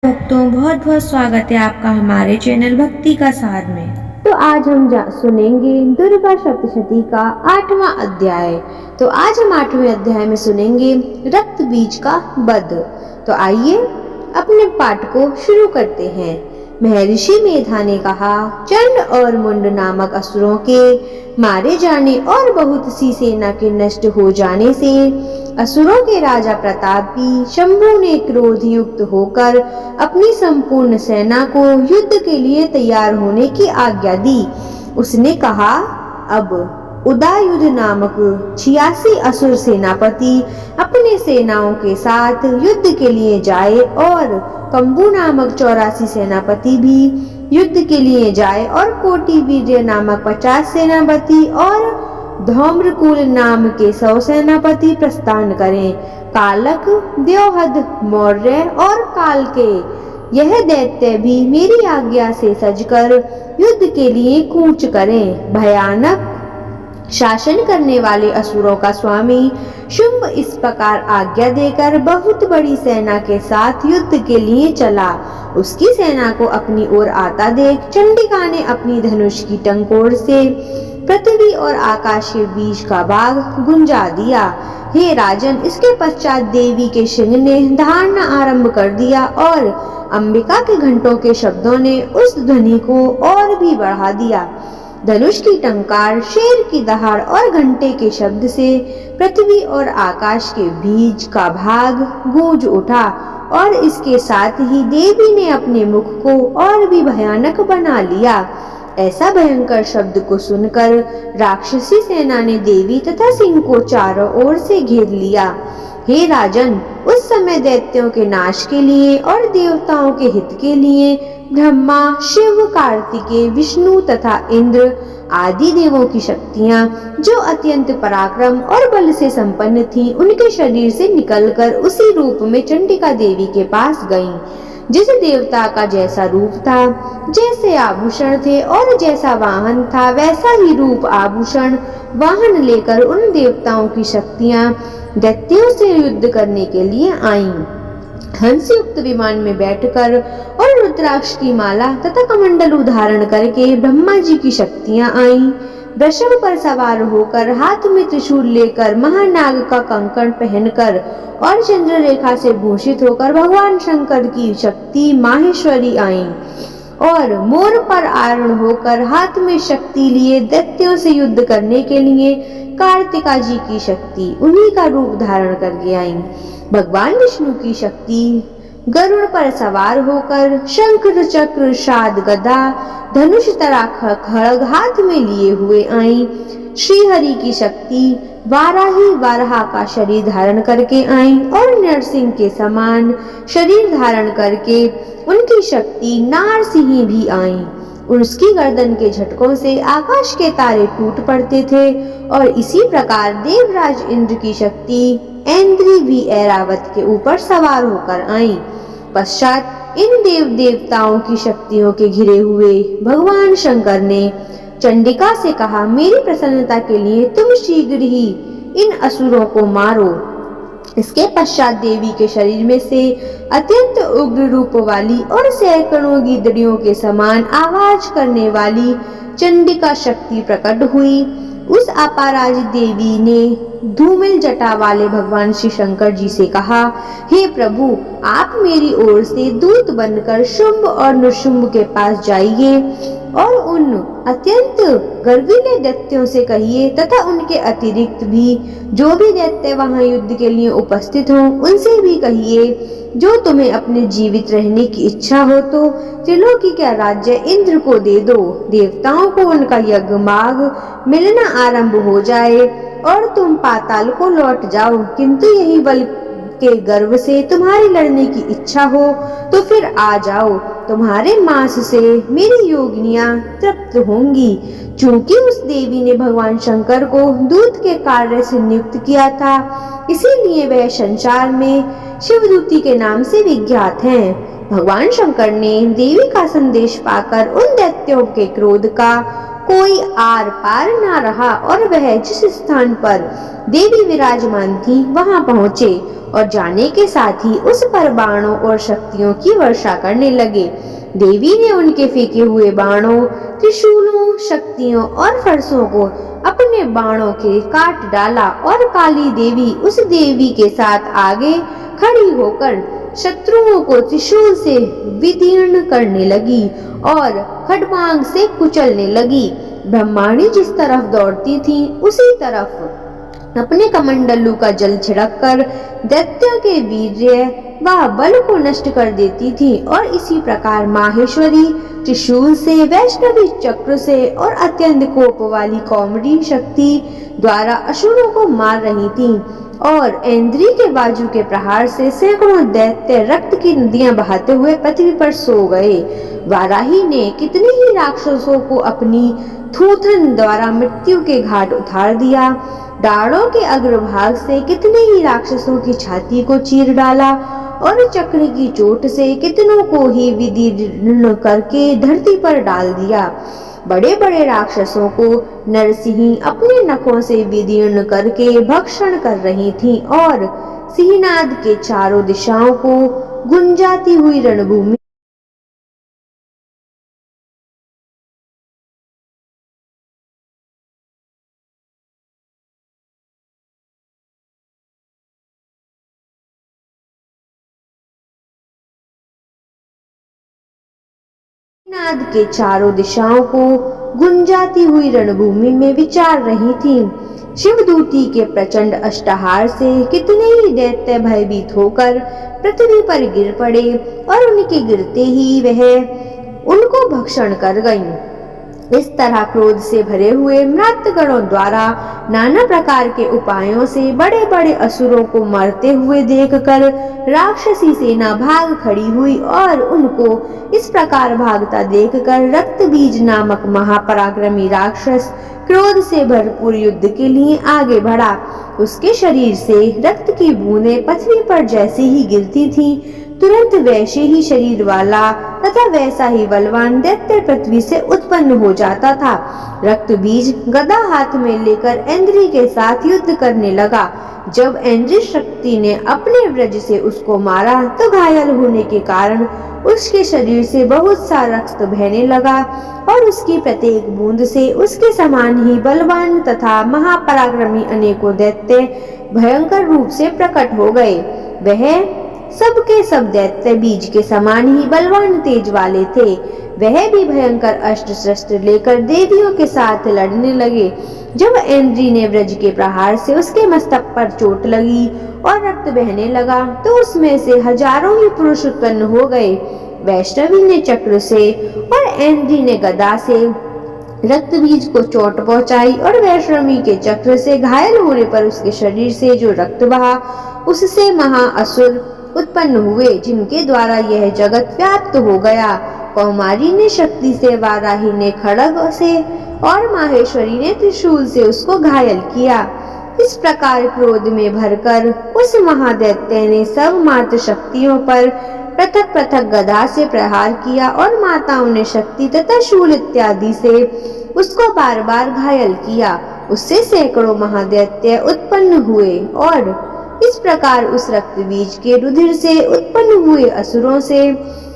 भक्तों बहुत बहुत स्वागत है आपका हमारे चैनल भक्ति का सार में। तो आज हम सुनेंगे दुर्गा सप्तशती का 8वां अध्याय। तो आज हम 8वें अध्याय में सुनेंगे रक्त बीज का वध। तो आइए अपने पाठ को शुरू करते हैं। महर्षि मेधा ने कहा, चंड और मुंड नामक असुरों के मारे जाने और बहुत सी सेना के नष्ट हो जाने से असुरों के राजा प्रतापी शंभु ने क्रोध युक्त होकर अपनी संपूर्ण सेना को युद्ध के लिए तैयार होने की आज्ञा दी। उसने कहा, अब उदायुध नामक 86 असुर सेनापति अपने सेनाओं के साथ युद्ध के लिए जाए और कंबु नामक 84 सेनापति भी युद्ध के लिए जाए और कोटि वीर्य नामक 50 सेनापति और धौम्रकुल नाम के 100 सेनापति प्रस्थान करें। कालक, देवहद, मौर्य और काल के यह दैत्य भी मेरी आज्ञा से सजकर युद्ध के लिए कूच करें। भयानक शासन करने वाले असुरों का स्वामी शुंभ इस प्रकार आज्ञा देकर बहुत बड़ी सेना के साथ युद्ध के लिए चला। उसकी सेना को अपनी ओर आता देख चंडिका ने अपनी धनुष की टंकोर से पृथ्वी और आकाश के बीच का भाग गुंजा दिया। हे राजन, इसके पश्चात देवी के सिंह ने धारना आरंभ कर दिया और अंबिका के घंटों के शब्दों ने उस ध्वनि को और भी बढ़ा दिया। धनुष की टंकार, शेर की दहाड़ और घंटे के शब्द से पृथ्वी और आकाश के बीच का भाग गूंज उठा और इसके साथ ही देवी ने अपने मुख को और भी भयानक बना लिया। ऐसा भयंकर शब्द को सुनकर राक्षसी सेना ने देवी तथा सिंह को चारों ओर से घेर लिया। हे राजन, उस समय दैत्यों के नाश के लिए और देवताओं के हित के लिए ब्रह्मा, शिव, कार्तिकेय, विष्णु तथा इंद्र आदि देवों की शक्तियां जो अत्यंत पराक्रम और बल से संपन्न थीं, उनके शरीर से निकलकर उसी रूप में चंडिका देवी के पास गईं। जिस देवता का जैसा रूप था, जैसे आभूषण थे और जैसा वाहन था, वैसा ही रूप, आभूषण, वाहन लेकर उन देवताओं की शक्तियां दैत्यों से युद्ध करने के लिए आईं। हंस युक्त विमान में बैठकर और रुद्राक्ष की माला तथा कमंडलू धारण करके ब्रह्मा जी की शक्तियां आईं। वृषभ पर सवार होकर, हाथ में त्रिशूल लेकर, महानाग का कंकण पहनकर और चंद्र रेखा से भूषित होकर भगवान शंकर की शक्ति माहेश्वरी आईं। और मोर पर आरूढ़ होकर हाथ में शक्ति लिए दैत्यों से युद्ध करने के लिए कार्तिका जी की शक्ति उन्हीं का रूप धारण करके आईं। भगवान विष्णु की शक्ति गरुड़ पर सवार होकर शंख, चक्र, शाद, गदा, धनुष तथा खड्ग हाथ में लिए हुए आईं। श्री हरि की शक्ति वाराही वाराह का शरीर धारण करके आईं और नरसिंह के समान शरीर धारण करके उनकी शक्ति नारसिंही भी आईं। उसकी गर्दन के झटकों से आकाश के तारे टूट पड़ते थे और इसी प्रकार देवराज इंद्र की शक्ति ऐन्द्री भी ऐरावत के ऊपर सवार होकर आई। पश्चात इन देव देवताओं की शक्तियों के घिरे हुए भगवान शंकर ने चंडिका से कहा, मेरी प्रसन्नता के लिए तुम शीघ्र ही इन असुरों को मारो। इसके पश्चात देवी के शरीर में से अत्यंत उग्र रूप वाली और सैकड़ों गीदड़ियों के समान आवाज करने वाली चंडिका शक्ति प्रकट हुई। उस अपाराज देवी ने धूमिल जटा वाले भगवान श्री शंकर जी से कहा, हे प्रभु, आप मेरी ओर से दूत बनकर शुंभ और नृशुंभ के पास जाइए और उन अत्यंत गर्विले दैत्यों से कहिए तथा उनके अतिरिक्त भी जो भी दैत्य वहां युद्ध के लिए उपस्थित हों, उनसे भी कहिए, जो तुम्हें अपने जीवित रहने की इच्छा हो तो त्रिलोकी का राज्य इंद्र को दे दो। देवताओं को उनका यज्ञमाग मिलना आरंभ हो जाए और तुम पाताल को लौट जाओ, किंतु यही बल के गर्व से तुम्हारी लड़ने की इच्छा हो तो फिर आ जाओ। तुम्हारे मांस से मेरी योगिनियां तृप्त होंगी। चूंकि उस देवी ने भगवान शंकर को दूत के कार्य से नियुक्त किया था, इसीलिए वह संसार में शिवदूती के नाम से विख्यात हैं। भगवान शंकर ने देवी का संदेश पाकर उन दैत्यों के क्रोध का कोई आर पार ना रहा और वह जिस स्थान पर देवी विराजमान थी वहां पहुंचे और जाने के साथ ही उस पर बाणों और शक्तियों की वर्षा करने लगे। देवी ने उनके फेंके हुए बाणों, त्रिशूलों, शक्तियों और फरसों को अपने बाणों के काट डाला और काली देवी उस देवी के साथ आगे खड़ी होकर शत्रुओं को त्रिशूल से विदीर्ण करने लगी और खड्गांग से कुचलने लगी। ब्रह्माणी जिस तरफ दौड़ती थी उसी तरफ अपने कमंडलू का जल छिड़क कर दैत्यों के वीर्य व बल को नष्ट कर देती थी और इसी प्रकार माहेश्वरी त्रिशूल से, वैष्णवी चक्र से और अत्यंत कोप वाली कौमरी शक्ति द्वारा असुरों को मार रही थी और इंद्री के बाजू के प्रहार से सैकड़ों दैत्य रक्त की नदियां बहाते हुए पृथ्वी पर सो गए। वाराही ने कितने ही राक्षसों को अपनी थूथन द्वारा मृत्यु के घाट उतार दिया। डालों के अग्रभाग से कितने ही राक्षसों की छाती को चीर डाला और चक्र की चोट से कितनों को ही विदीर्ण करके धरती पर डाल दिया। बड़े बड़े राक्षसों को नरसिंह अपने नखों से विदीर्ण करके भक्षण कर रही थी और सिंहनाद के चारों दिशाओं को गुंजाती हुई रणभूमि नाद के चारों दिशाओं को गुंजाती हुई रणभूमि में विचार रही थी। शिवदूती के प्रचंड अष्टहार से कितने ही दैत्य भयभीत होकर पृथ्वी पर गिर पड़े और उनके गिरते ही वह उनको भक्षण कर गईं। इस तरह क्रोध से भरे हुए मृतगणों द्वारा नाना प्रकार के उपायों से बड़े बड़े असुरों को मरते हुए देखकर राक्षसी सेना भाग खड़ी हुई और उनको इस प्रकार भागता देखकर रक्तबीज नामक महापराक्रमी राक्षस क्रोध से भरपूर युद्ध के लिए आगे बढ़ा। उसके शरीर से रक्त की बूंदें पृथ्वी पर जैसे ही गिरती थीं, तुरंत वैसे ही शरीर वाला तथा वैसा ही बलवान दैत्य पृथ्वी से उत्पन्न हो जाता था। रक्त बीज गदा हाथ में लेकर इंद्री के साथ युद्ध करने लगा। जब इंद्री शक्ति ने अपने व्रज से उसको मारा तो घायल होने के कारण उसके शरीर से बहुत सा रक्त बहने लगा और उसकी प्रत्येक बूंद से उसके समान ही बलवान तथा महापराक्रमी अनेकों दैत्य भयंकर रूप से प्रकट हो गए। वह सबके सब दैत्य बीज के समान ही बलवान तेज वाले थे। वह भी भयंकर अस्त्र शस्त्र लेकर देवियों के साथ लड़ने लगे। जब इंद्री ने व्रज के प्रहार से उसके मस्तक पर चोट लगी और रक्त बहने लगा तो उसमें से हजारों ही पुरुष उत्पन्न हो गए। वैष्णवी ने चक्र से और इंद्री ने गदा से रक्त बीज को चोट पहुंचाई और वैष्णवी के चक्र से घायल होने पर उसके शरीर से जो रक्त बहा उससे महाअसुर उत्पन्न हुए जिनके द्वारा यह जगत व्याप्त हो गया। कौमारी ने शक्ति से, वाराही ने खड्ग से और माहेश्वरी ने त्रिशूल से उसको घायल किया। इस प्रकार क्रोध में भरकर उस महादैत्य ने सब मात्र शक्तियों पर पृथक पृथक गदा से प्रहार किया और माताओं ने शक्ति तथा शूल इत्यादि से उसको बार बार घायल किया। उससे सैकड़ों महादैत्य उत्पन्न हुए और इस प्रकार उस रक्त बीज के रुधिर से उत्पन्न हुए असुरों से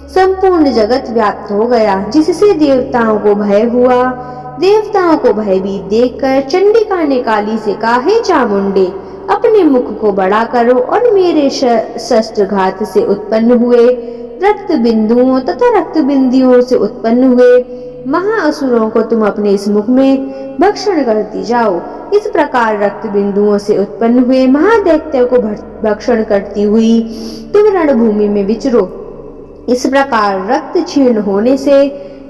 संपूर्ण जगत व्याप्त हो गया, जिससे देवताओं को भय हुआ। देवताओं को भयभीत देखकर चंडिका ने काली से कहा, हे चामुंडे, अपने मुख को बड़ा करो और मेरे शस्त्रघात से उत्पन्न हुए रक्त बिंदुओं तथा रक्त बिंदियों से उत्पन्न हुए महाअसुरों को तुम अपने इस मुख में भक्षण करती जाओ। इस प्रकार रक्त बिंदुओं से उत्पन्न हुए महादैत्य को भक्षण करती हुई तुम रणभूमि में विचरो। इस प्रकार रक्त क्षीण होने से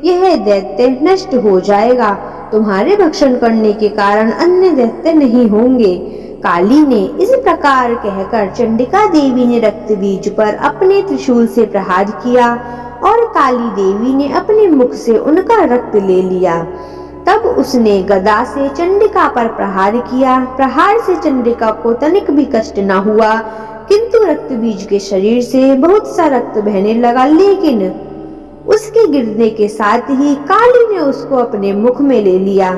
यह दैत्य नष्ट हो जाएगा। तुम्हारे भक्षण करने के कारण अन्य दैत्य नहीं होंगे। काली ने इस प्रकार कहकर चंडिका देवी ने रक्त बीज पर अपने त्रिशूल से प्रहार किया और काली देवी ने अपने मुख से उनका रक्त ले लिया। तब उसने गदा से चंडिका पर प्रहार किया। प्रहार से चंडिका को तनिक भी कष्ट न हुआ, किंतु रक्त बीज के शरीर से बहुत सा रक्त बहने लगा, लेकिन उसके गिरने के साथ ही काली ने उसको अपने मुख में ले लिया।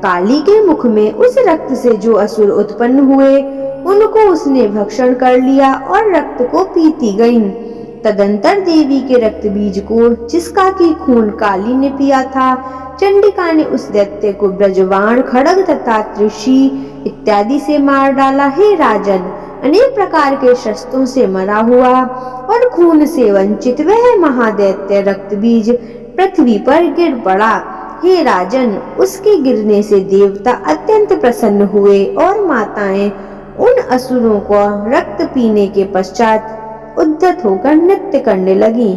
काली के मुख में उस रक्त से जो असुर उत्पन्न हुए उनको उसने भक्षण कर लिया और रक्त को पीती गईं। तदंतर देवी के रक्त बीज को, जिसका की खून काली ने पिया था, चंडिका ने उस दैत्य को ब्रजवाण, खड्ग तथा त्रिशी इत्यादि से मार डाला। हे राजन, अनेक प्रकार के शस्त्रों से मरा हुआ और खून से वंचित वह महादैत्य रक्त बीज पृथ्वी पर गिर पड़ा। हे राजन, उसके गिरने से देवता अत्यंत प्रसन्न हुए और माताएं उन असुरों को रक्त पीने के पश्चात उद्धत होकर नृत्य करने लगी।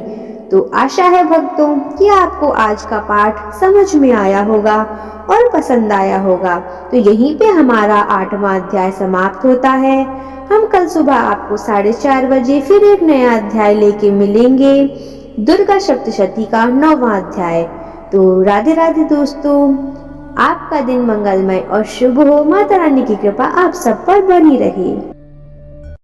तो आशा है भक्तों कि आपको आज का पाठ समझ में आया होगा और पसंद आया होगा। तो यहीं पे हमारा 8वां अध्याय समाप्त होता है। हम कल सुबह आपको 4:30 बजे फिर एक नया अध्याय लेके मिलेंगे, दुर्गा सप्तशती का 9वां अध्याय। तो राधे राधे दोस्तों, आपका दिन मंगलमय और शुभ हो। माता रानी की कृपा आप सब पर बनी रहे।